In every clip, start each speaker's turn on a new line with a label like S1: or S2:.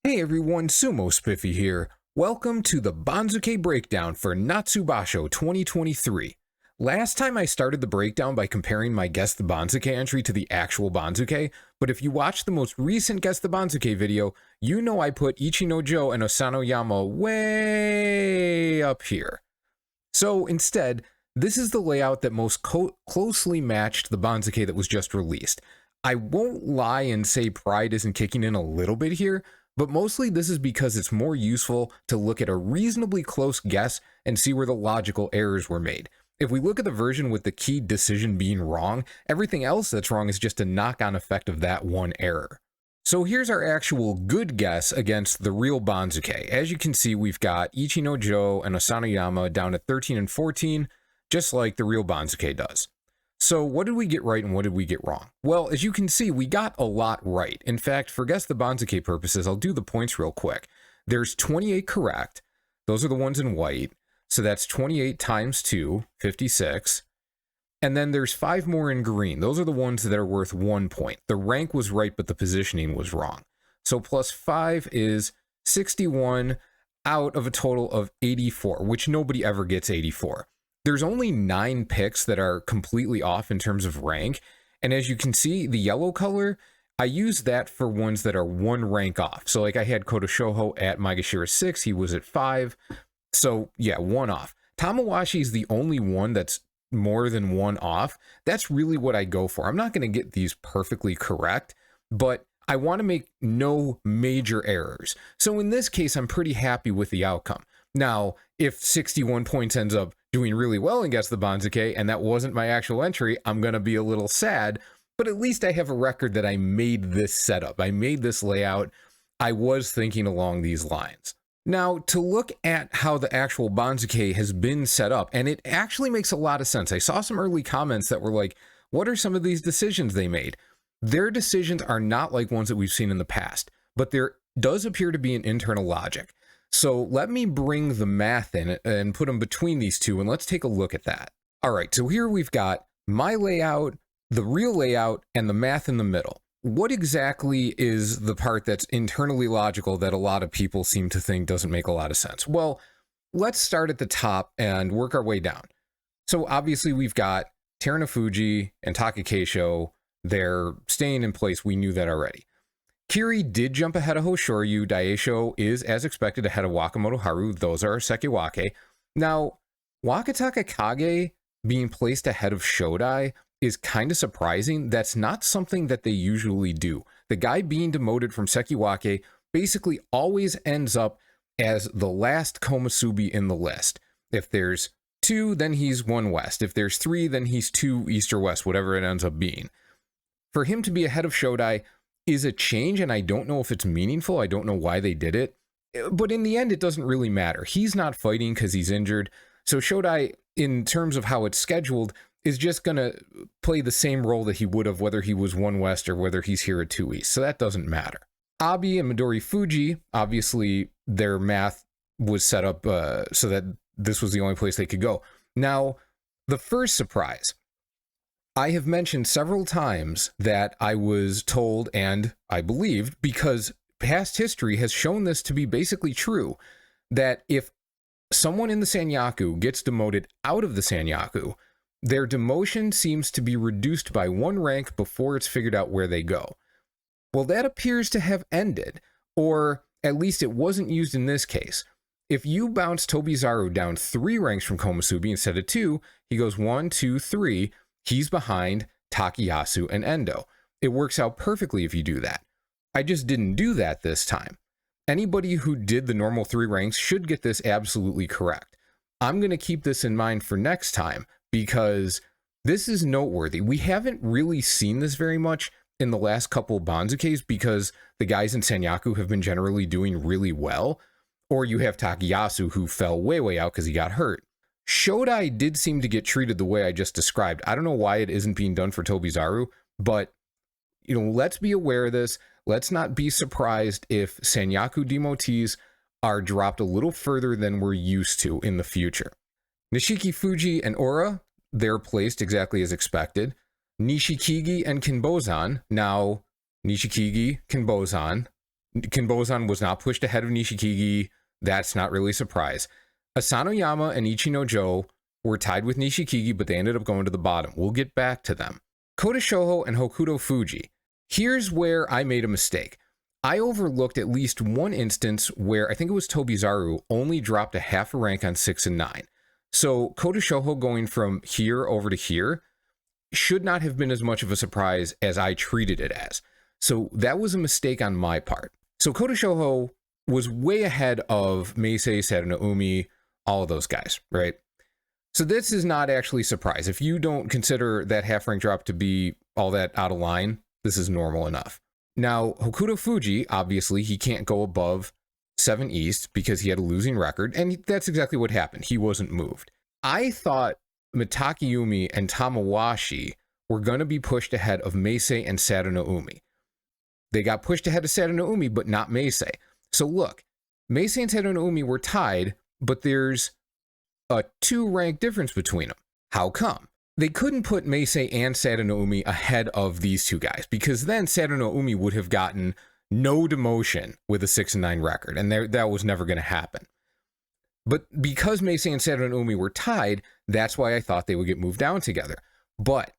S1: Hey everyone, Sumo Spiffy here. Welcome to the Banzuke Breakdown for Natsu 2023. Last time I started the breakdown by comparing my Guess the Banzuke entry to the actual Banzuke, but if you watched the most recent Guess the Banzuke video, you know I put Ichi no Jo and Osanoyama way up here. So instead, this is the layout that most closely matched the Banzuke that was just released. I won't lie and say pride isn't kicking in a little bit here, but mostly this is because it's more useful to look at a reasonably close guess and see where the logical errors were made. If we look at the version with the key decision being wrong, everything else that's wrong is just a knock-on effect of that one error. So here's our actual good guess against the real Banzuke. As you can see, we've got Ichi no Jo and Osanoyama down at 13 and 14, just like the real Banzuke does. So what did we get right and what did we get wrong? Well, as you can see, we got a lot right. In fact, for Guess the Banzuke purposes, I'll do the points real quick. There's 28 correct. Those are the ones in white. So that's 28 times 2, 56. And then there's 5 more in green. Those are the ones that are worth 1 point. The rank was right, but the positioning was wrong. So plus 5 is 61 out of a total of 84, which nobody ever gets 84. There's only 9 picks that are completely off in terms of rank. And as you can see, the yellow color, I use that for ones that are 1 rank off. So like I had Koto Shoujo at Maegashira 6, he was at 5. So yeah, 1 off. Tamawashi is the only one that's more than 1 off. That's really what I go for. I'm not going to get these perfectly correct, but I want to make no major errors. So in this case, I'm pretty happy with the outcome. Now, if 61 points ends up doing really well in Guess the Banzuke, and that wasn't my actual entry, I'm going to be a little sad, but at least I have a record that I made this setup. I made this layout. I was thinking along these lines. Now, to look at how the actual Banzuke has been set up, and it actually makes a lot of sense. I saw some early comments that were like, what are some of these decisions they made? Their decisions are not like ones that we've seen in the past, but there does appear to be an internal logic. So let me bring the math in and put them between these two, and let's take a look at that. All right, so here we've got my layout, the real layout, and the math in the middle. What exactly is the part that's internally logical that a lot of people seem to think doesn't make a lot of sense? Well, let's start at the top and work our way down. So obviously we've got Terunofuji and Takakeisho. They're staying in place. We knew that already. Kiri did jump ahead of Hoshoryu. Daisho is, as expected, ahead of Wakamoto Haru. Those are Sekiwake. Now, Wakataka Kage being placed ahead of Shodai is kind of surprising. That's not something that they usually do. The guy being demoted from Sekiwake basically always ends up as the last Komusubi in the list. If there's 2, then he's 1 west. If there's 3, then he's 2 east or west, whatever it ends up being. For him to be ahead of Shodai is a change, and I don't know if it's meaningful. I don't know why they did it, but in the end, it doesn't really matter. He's not fighting because he's injured. So Shodai, in terms of how it's scheduled, is just going to play the same role that he would have whether he was 1 west or whether he's here at 2 east. So that doesn't matter. Abi and Midori Fuji, obviously their math was set up so that this was the only place they could go. Now, the first surprise. I have mentioned several times that I was told, and I believed, because past history has shown this to be basically true, that if someone in the Sanyaku gets demoted out of the Sanyaku, their demotion seems to be reduced by 1 rank before it's figured out where they go. Well, that appears to have ended, or at least it wasn't used in this case. If you bounce Tobizaru down 3 ranks from Komusubi instead of 2, he goes 1, 2, 3, he's behind Takayasu and Endo. It works out perfectly if you do that. I just didn't do that this time. Anybody who did the normal 3 ranks should get this absolutely correct. I'm going to keep this in mind for next time because this is noteworthy. We haven't really seen this very much in the last couple Banzukes because the guys in Sanyaku have been generally doing really well, or you have Takayasu who fell way out because he got hurt. Shodai did seem to get treated the way I just described. I don't know why it isn't being done for Tobizaru, but let's be aware of this. Let's not be surprised if Sanyaku demotees are dropped a little further than we're used to in the future. Nishiki Fuji and Ora, they're placed exactly as expected. Nishikigi and Kinbozan, now Nishikigi, Kinbozan, Kinbozan was not pushed ahead of Nishikigi. That's not really a surprise. Asanoyama and Ichi no Jo were tied with Nishikigi, but they ended up going to the bottom. We'll get back to them. Kota Shoho and Hokuto Fuji. Here's where I made a mistake. I overlooked at least one instance where I think it was Tobizaru only dropped a half a rank on 6 and 9. So Kota Shoho going from here over to here should not have been as much of a surprise as I treated it as. So that was a mistake on my part. So Kota Shoho was way ahead of Meisei, Sadano Umi, all of those guys, right? So this is not actually a surprise. If you don't consider that half rank drop to be all that out of line, this is normal enough. Now, Hokuto Fuji, obviously, he can't go above 7 East because he had a losing record, and that's exactly what happened. He wasn't moved. I thought Mitakeumi and Tamawashi were going to be pushed ahead of Meisei and Sadano Umi. They got pushed ahead of Sadano Umi, but not Meisei. So look, Meisei and Sadano Umi were tied, but there's a 2 rank difference between them. How come? They couldn't put Meisei and Sadano Umi ahead of these 2 guys, because then Sadano Umi would have gotten no demotion with a 6 and 9 record, and that was never going to happen. But because Meisei and Sadano Umi were tied, that's why I thought they would get moved down together. But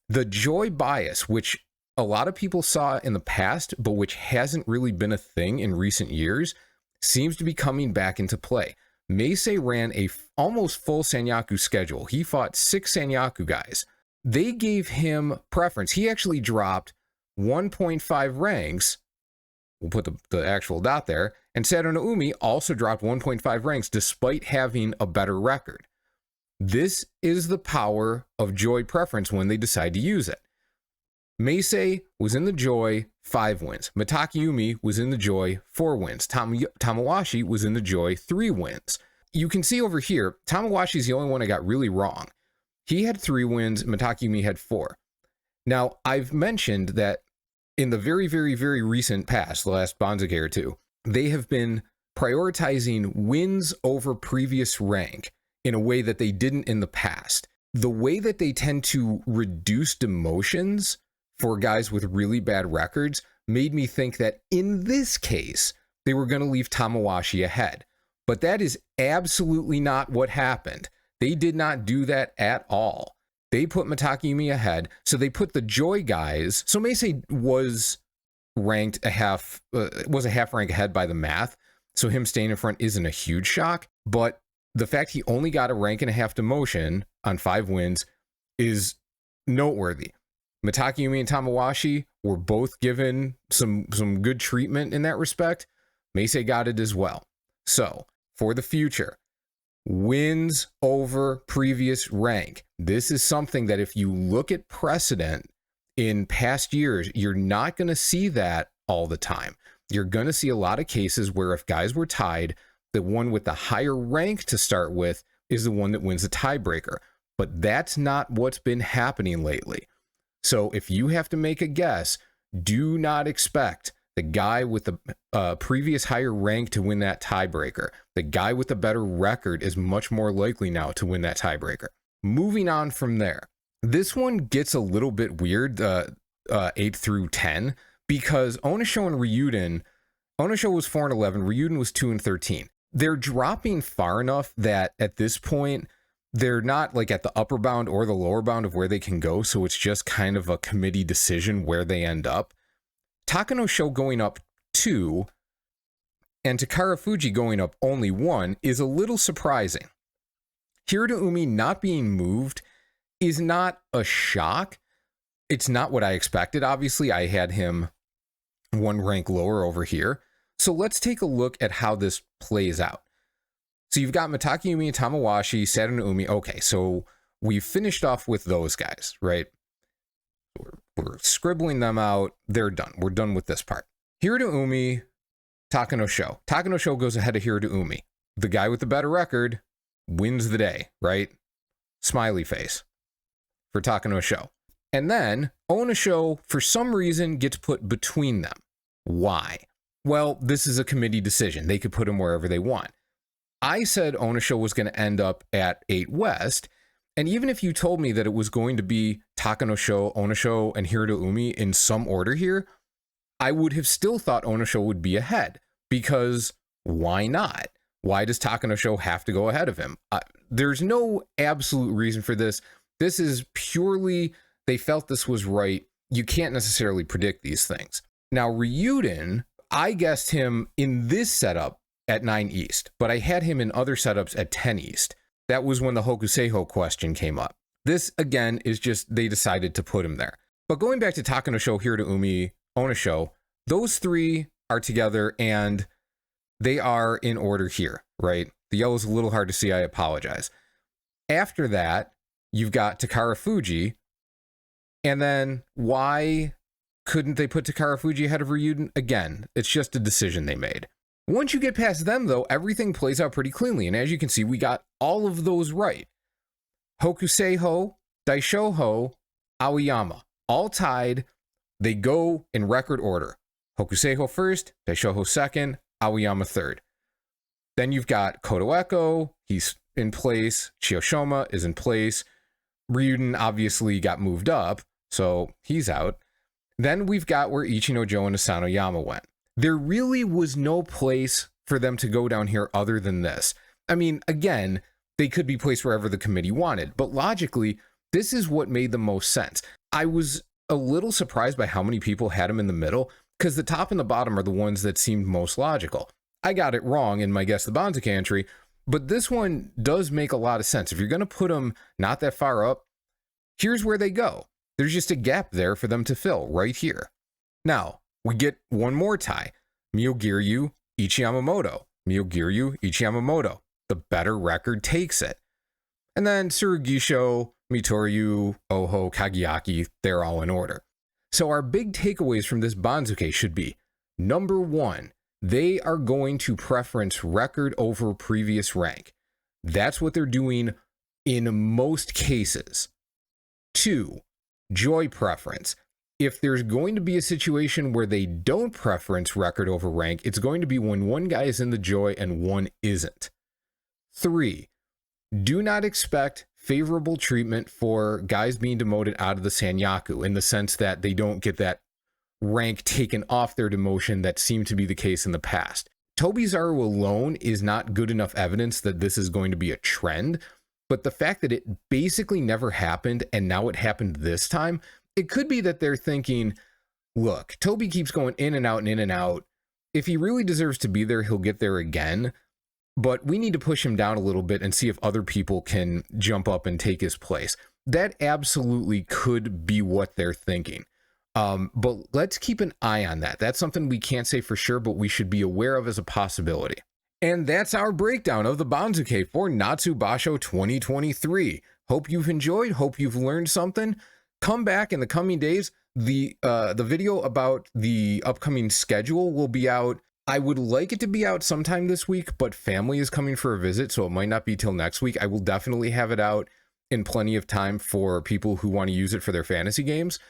S1: the joy bias, which a lot of people saw in the past, but which hasn't really been a thing in recent years, seems to be coming back into play. Meisei ran a almost full Sanyaku schedule. He fought 6 Sanyaku guys. They gave him preference. He actually dropped 1.5 ranks. We'll put the actual dot there. And Sadano Umi also dropped 1.5 ranks despite having a better record. This is the power of Joy preference when they decide to use it. Meisei was in the Joy, 5 wins. Mitakeumi was in the Joy, 4 wins. Tamawashi was in the Joy, 3 wins. You can see over here, Tamawashi's the only one I got really wrong. He had 3 wins, Mitakeumi had 4. Now, I've mentioned that in the very, very, very recent past, the last Banzuke or 2, they have been prioritizing wins over previous rank in a way that they didn't in the past. The way that they tend to reduce demotions for guys with really bad records made me think that in this case, they were going to leave Tamawashi ahead. But that is absolutely not what happened. They did not do that at all. They put Mitakeumi ahead, so they put the Joy guys. So Meisei was ranked a half rank ahead by the math, so him staying in front isn't a huge shock. But the fact he only got a rank and a half demotion on 5 wins is noteworthy. Mitakeumi and Tamawashi were both given some good treatment in that respect. Meisei got it as well. So, for the future, wins over previous rank. This is something that if you look at precedent in past years, you're not going to see that all the time. You're going to see a lot of cases where if guys were tied, the one with the higher rank to start with is the one that wins the tiebreaker. But that's not what's been happening lately. So if you have to make a guess, do not expect the guy with the previous higher rank to win that tiebreaker. The guy with the better record is much more likely now to win that tiebreaker. Moving on from there, this one gets a little bit weird, 8 through 10, because Onisho and Ryuden, Onisho was 4 and 11, Ryuden was 2 and 13. They're dropping far enough that at this point, they're not like at the upper bound or the lower bound of where they can go, so it's just kind of a committee decision where they end up. Takano Sho going up 2 and Takara Fuji going up only 1 is a little surprising. Hirota Umi not being moved is not a shock. It's not what I expected. Obviously, I had him 1 rank lower over here. So let's take a look at how this plays out. So you've got Mitakeumi and Tamawashi, Sadano Umi. Okay, so we've finished off with those guys, right? We're scribbling them out. They're done. We're done with this part. Hirota Umi, Takano Sho. Takano Sho goes ahead of Hirota Umi. The guy with the better record wins the day, right? Smiley face for Takano Sho. And then Onisho, for some reason, gets put between them. Why? Well, this is a committee decision. They could put him wherever they want. I said Onisho was going to end up at 8 West, and even if you told me that it was going to be Takano Sho, Onisho, and Hirota Umi in some order here, I would have still thought Onosho would be ahead, because why not? Why does Takanosho have to go ahead of him? There's no absolute reason for this. This is purely, they felt this was right. You can't necessarily predict these things. Now, Ryuden, I guessed him in this setup at 9 East, but I had him in other setups at 10 East. That was when the Hokuseiho question came up. This, again, is just they decided to put him there. But going back to Takanosho, Hiraumi, Onosho, those three are together and they are in order here, right? The yellow's a little hard to see, I apologize. After that, you've got Takara Fuji. And then why couldn't they put Takara Fuji ahead of Ryuden? Again, it's just a decision they made. Once you get past them, though, everything plays out pretty cleanly. And as you can see, we got all of those right. Hokuseiho, Daishoho, Aoyama, all tied. They go in record order. Hokuseiho first, Daishoho second, Aoyama third. Then you've got Kotoeko, he's in place. Chiyoshima is in place. Ryuden obviously got moved up, so he's out. Then we've got where Ichino-jo and Asanoyama went. There really was no place for them to go down here other than this. I mean, again, they could be placed wherever the committee wanted, but logically, this is what made the most sense. I was a little surprised by how many people had him in the middle, because the top and the bottom are the ones that seemed most logical. I got it wrong in my Guess the Banzuke entry, but this one does make a lot of sense. If you're going to put them not that far up, here's where they go. There's just a gap there for them to fill right here. Now, we get one more tie. Myogiryu, Ichi Yamamoto. Myogiryu, Ichi Yamamoto. The better record takes it. And then Tsurugisho, Mitoryu, Oho, Kageaki, they're all in order. So our big takeaways from this Banzuke should be, number one, they are going to preference record over previous rank. That's what they're doing in most cases. 2, joy preference. If there's going to be a situation where they don't preference record over rank, it's going to be when one guy is in the joy and one isn't. 3, do not expect favorable treatment for guys being demoted out of the Sanyaku, in the sense that they don't get that rank taken off their demotion that seemed to be the case in the past. Tobizaru alone is not good enough evidence that this is going to be a trend, but the fact that it basically never happened and now it happened this time, it could be that they're thinking, look, Toby keeps going in and out and in and out. If he really deserves to be there, he'll get there again. But we need to push him down a little bit and see if other people can jump up and take his place. That absolutely could be what they're thinking. But let's keep an eye on that. That's something we can't say for sure, but we should be aware of as a possibility. And that's our breakdown of the Banzuke for Natsu Basho 2023. Hope you've enjoyed. Hope you've learned something. Come back in the coming days. The video about the upcoming schedule will be out. I would like it to be out sometime this week, but family is coming for a visit, so it might not be till next week. I will definitely have it out in plenty of time for people who want to use it for their fantasy games.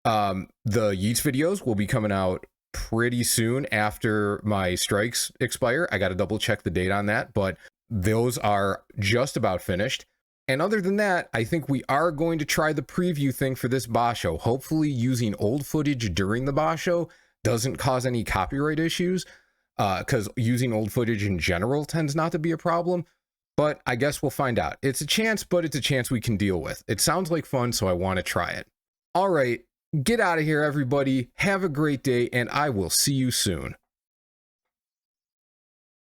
S1: The Yeats videos will be coming out pretty soon after my strikes expire. I got to double check the date on that, but those are just about finished. And other than that, I think we are going to try the preview thing for this Basho. Hopefully using old footage during the Basho doesn't cause any copyright issues, because using old footage in general tends not to be a problem. But I guess we'll find out. It's a chance, but it's a chance we can deal with. It sounds like fun, so I want to try it. All right, get out of here, everybody. Have a great day, and I will see you soon.